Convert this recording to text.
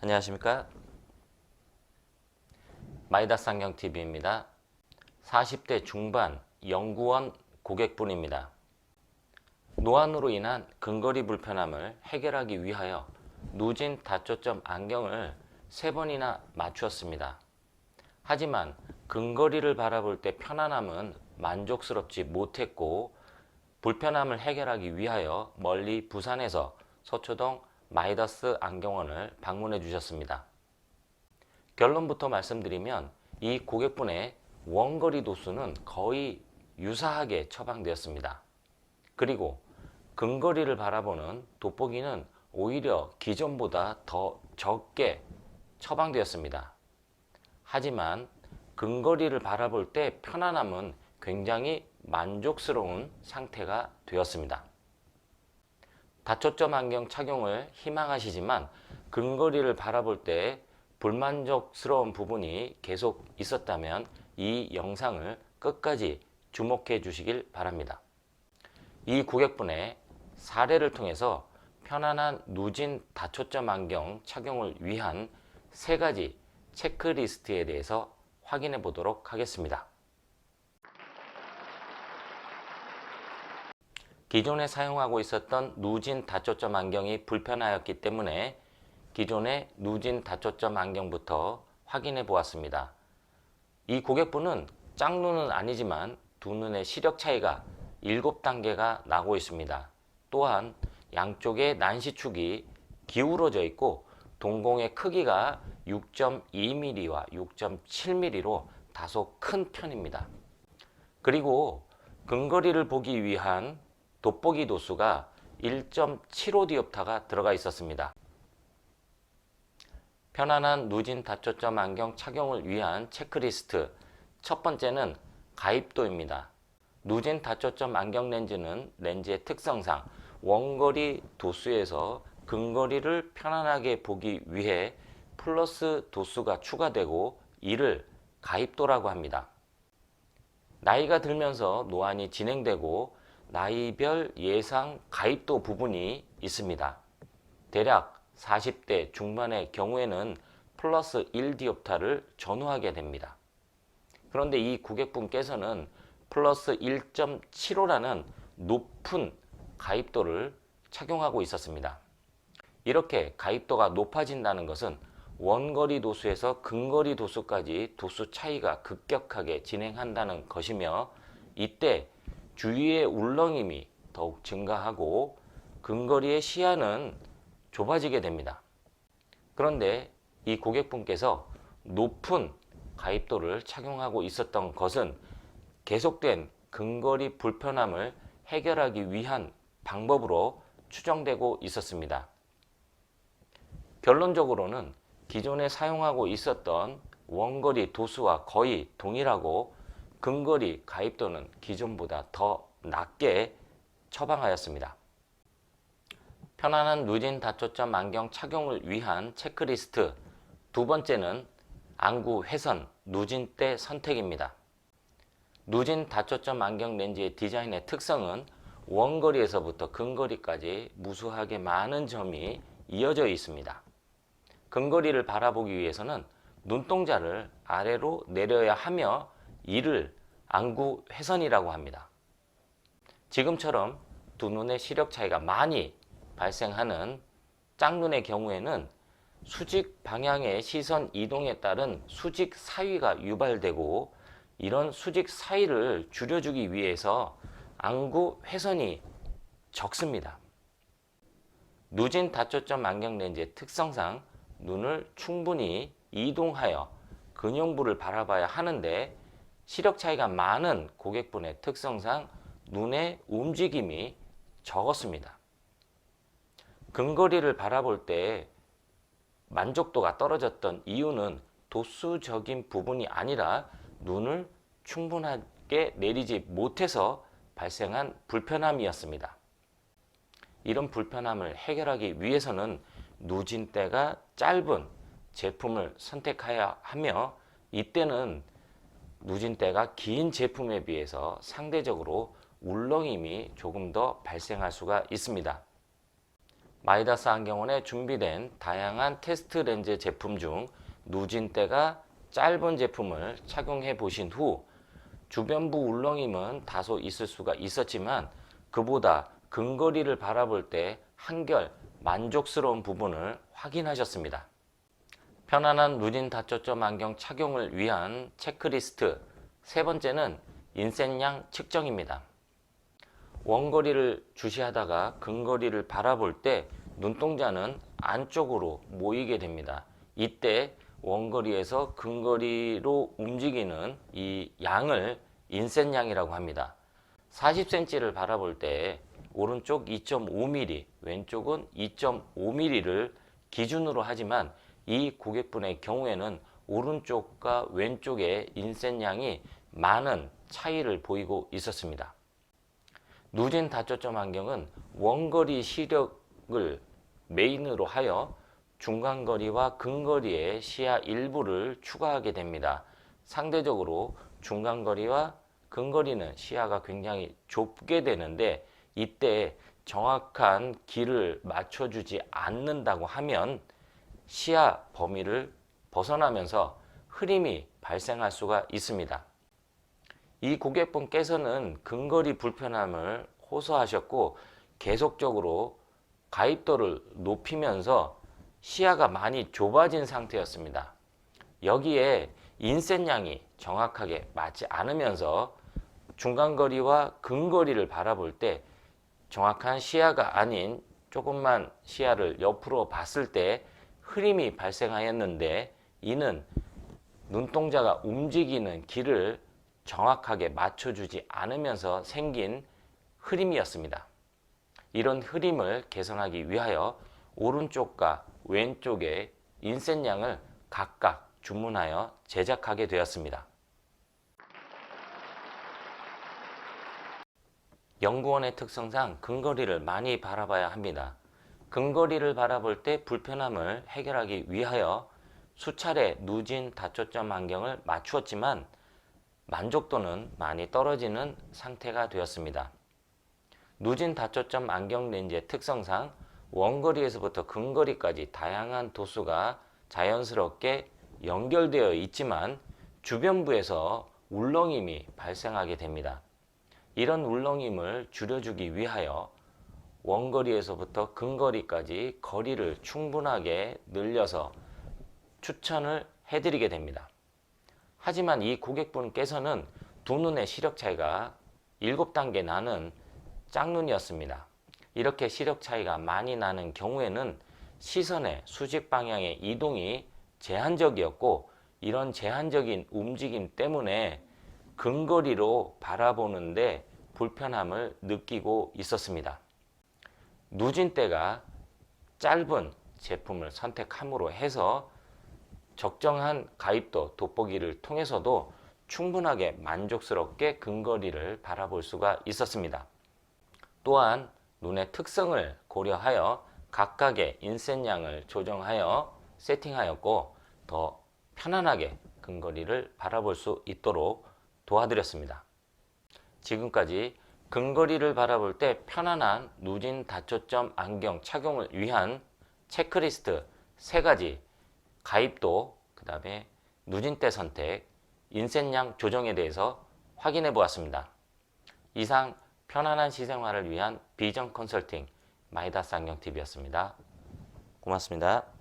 안녕하십니까? 마이다스 안경TV입니다. 40대 중반 연구원 고객분입니다. 노안으로 인한 근거리 불편함을 해결하기 위하여 누진 다초점 안경을 3번이나 맞추었습니다. 하지만 근거리를 바라볼 때 편안함은 만족스럽지 못했고 불편함을 해결하기 위하여 멀리 부산에서 서초동 마이다스 안경원을 방문해 주셨습니다. 결론부터 말씀드리면 이 고객분의 원거리 도수는 거의 유사하게 처방되었습니다. 그리고 근거리를 바라보는 돋보기는 오히려 기존보다 더 적게 처방되었습니다. 하지만 근거리를 바라볼 때 편안함은 굉장히 만족스러운 상태가 되었습니다. 다초점 안경 착용을 희망하시지만 근거리를 바라볼 때 불만족스러운 부분이 계속 있었다면 이 영상을 끝까지 주목해 주시길 바랍니다. 이 고객분의 사례를 통해서 편안한 누진 다초점 안경 착용을 위한 3가지 체크리스트에 대해서 확인해 보도록 하겠습니다. 기존에 사용하고 있었던 누진 다초점 안경이 불편하였기 때문에 기존의 누진 다초점 안경부터 확인해 보았습니다. 이 고객분은 짝눈은 아니지만 두 눈의 시력 차이가 7단계가 나고 있습니다. 또한 양쪽의 난시축이 기울어져 있고 동공의 크기가 6.2mm와 6.7mm로 다소 큰 편입니다. 그리고 근거리를 보기 위한 돋보기 도수가 1.75디옵터가 들어가 있었습니다. 편안한 누진 다초점 안경 착용을 위한 체크리스트 첫 번째는 가입도입니다. 누진 다초점 안경 렌즈는 렌즈의 특성상 원거리 도수에서 근거리를 편안하게 보기 위해 플러스 도수가 추가되고 이를 가입도라고 합니다. 나이가 들면서 노안이 진행되고 나이별 예상 가입도 부분이 있습니다. 대략 40대 중반의 경우에는 플러스 1디옵터를 전후하게 됩니다. 그런데 이 고객분께서는 플러스 1.75라는 높은 가입도를 착용하고 있었습니다. 이렇게 가입도가 높아진다는 것은 원거리 도수에서 근거리 도수까지 도수 차이가 급격하게 진행한다는 것이며 이때 주위의 울렁임이 더욱 증가하고 근거리의 시야는 좁아지게 됩니다. 그런데 이 고객분께서 높은 가입도를 착용하고 있었던 것은 계속된 근거리 불편함을 해결하기 위한 방법으로 추정되고 있었습니다. 결론적으로는 기존에 사용하고 있었던 원거리 도수와 거의 동일하고 근거리 가입도는 기존보다 더 낮게 처방하였습니다. 편안한 누진 다초점 안경 착용을 위한 체크리스트 두 번째는 안구 회선 누진대 선택입니다. 누진 다초점 안경 렌즈의 디자인의 특성은 원거리에서부터 근거리까지 무수하게 많은 점이 이어져 있습니다. 근거리를 바라보기 위해서는 눈동자를 아래로 내려야 하며 이를 안구 회선이라고 합니다. 지금처럼 두 눈의 시력 차이가 많이 발생하는 짝눈의 경우에는 수직 방향의 시선 이동에 따른 수직 사위가 유발되고 이런 수직 사위를 줄여주기 위해서 안구 회선이 적습니다. 누진 다초점 안경 렌즈의 특성상 눈을 충분히 이동하여 근형부를 바라봐야 하는데 시력 차이가 많은 고객분의 특성상 눈의 움직임이 적었습니다. 근거리를 바라볼 때 만족도가 떨어졌던 이유는 도수적인 부분이 아니라 눈을 충분하게 내리지 못해서 발생한 불편함이었습니다. 이런 불편함을 해결하기 위해서는 누진대가 짧은 제품을 선택해야 하며 이때는 누진대가 긴 제품에 비해서 상대적으로 울렁임이 조금 더 발생할 수가 있습니다. 마이다스 안경원에 준비된 다양한 테스트 렌즈 제품 중 누진대가 짧은 제품을 착용해 보신 후 주변부 울렁임은 다소 있을 수가 있었지만 그보다 근거리를 바라볼 때 한결 만족스러운 부분을 확인하셨습니다. 편안한 누진 다초점 안경 착용을 위한 체크리스트 세 번째는 인센양 측정입니다. 원거리를 주시하다가 근거리를 바라볼 때 눈동자는 안쪽으로 모이게 됩니다. 이때 원거리에서 근거리로 움직이는 이 양을 인센양이라고 합니다. 40cm를 바라볼 때 오른쪽 2.5mm, 왼쪽은 2.5mm를 기준으로 하지만 이 고객분의 경우에는 오른쪽과 왼쪽의 인센양이 많은 차이를 보이고 있었습니다. 누진 다초점 안경은 원거리 시력을 메인으로 하여 중간거리와 근거리의 시야 일부를 추가하게 됩니다. 상대적으로 중간거리와 근거리는 시야가 굉장히 좁게 되는데 이때 정확한 길을 맞춰주지 않는다고 하면 시야 범위를 벗어나면서 흐림이 발생할 수가 있습니다. 이 고객분께서는 근거리 불편함을 호소하셨고 계속적으로 가입도를 높이면서 시야가 많이 좁아진 상태였습니다. 여기에 인센양이 정확하게 맞지 않으면서 중간거리와 근거리를 바라볼 때 정확한 시야가 아닌 조금만 시야를 옆으로 봤을 때 흐림이 발생하였는데 이는 눈동자가 움직이는 길을 정확하게 맞춰주지 않으면서 생긴 흐림이었습니다. 이런 흐림을 개선하기 위하여 오른쪽과 왼쪽의 인센양을 각각 주문하여 제작하게 되었습니다. 연구원의 특성상 근거리를 많이 바라봐야 합니다. 근거리를 바라볼 때 불편함을 해결하기 위하여 수차례 누진 다초점 안경을 맞추었지만 만족도는 많이 떨어지는 상태가 되었습니다. 누진 다초점 안경 렌즈의 특성상 원거리에서부터 근거리까지 다양한 도수가 자연스럽게 연결되어 있지만 주변부에서 울렁임이 발생하게 됩니다. 이런 울렁임을 줄여주기 위하여 원거리에서부터 근거리까지 거리를 충분하게 늘려서 추천을 해드리게 됩니다. 하지만 이 고객분께서는 두 눈의 시력 차이가 7단계 나는 짝눈이었습니다. 이렇게 시력 차이가 많이 나는 경우에는 시선의 수직 방향의 이동이 제한적이었고 이런 제한적인 움직임 때문에 근거리로 바라보는데 불편함을 느끼고 있었습니다. 누진대가 짧은 제품을 선택함으로 해서 적정한 가입도 돋보기를 통해서도 충분하게 만족스럽게 근거리를 바라볼 수가 있었습니다. 또한 눈의 특성을 고려하여 각각의 인센양을 조정하여 세팅하였고 더 편안하게 근거리를 바라볼 수 있도록 도와드렸습니다. 지금까지 근거리를 바라볼 때 편안한 누진 다초점 안경 착용을 위한 체크리스트 3가지 가입도, 그 다음에 누진대 선택, 인센양 조정에 대해서 확인해 보았습니다. 이상 편안한 시생활을 위한 비전 컨설팅 마이다스 안경TV였습니다. 고맙습니다.